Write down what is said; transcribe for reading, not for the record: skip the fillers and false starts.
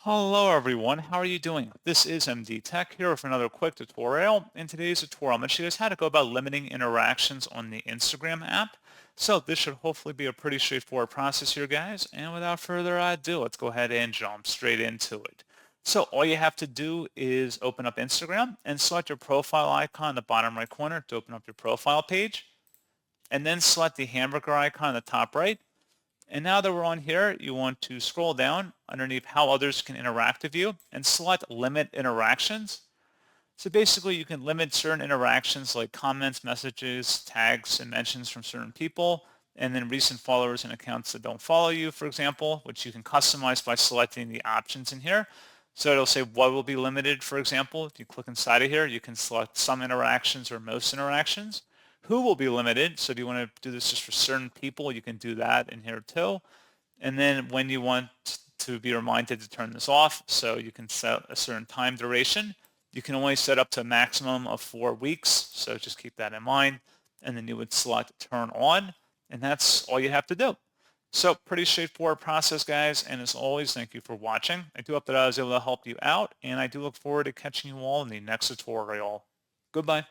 Hello everyone, how are you doing? This is MD Tech here with another quick tutorial. In today's tutorial, I'm going to show you guys how to go about limiting interactions on the Instagram app. So this should hopefully be a pretty straightforward process here, guys. And without further ado, let's go ahead and jump straight into it. So all you have to do is open up Instagram and select your profile icon in the bottom right corner to open up your profile page. And then select the hamburger icon in the top right. And now that we're on here, you want to scroll down underneath how others can interact with you and select limit interactions. So basically you can limit certain interactions like comments, messages, tags, and mentions from certain people, and then recent followers and accounts that don't follow you, for example, which you can customize by selecting the options in here. So it'll say what will be limited, for example. If you click inside of here, you can select some interactions or most interactions. Who will be limited? So if you want to do this just for certain people, you can do that in here too. And then when you want to be reminded to turn this off, so you can set a certain time duration. You can only set up to a maximum of 4 weeks, so just keep that in mind. And then you would select turn on, and that's all you have to do. So pretty straightforward process, guys. And as always, thank you for watching. I do hope that I was able to help you out, and I do look forward to catching you all in the next tutorial. Goodbye.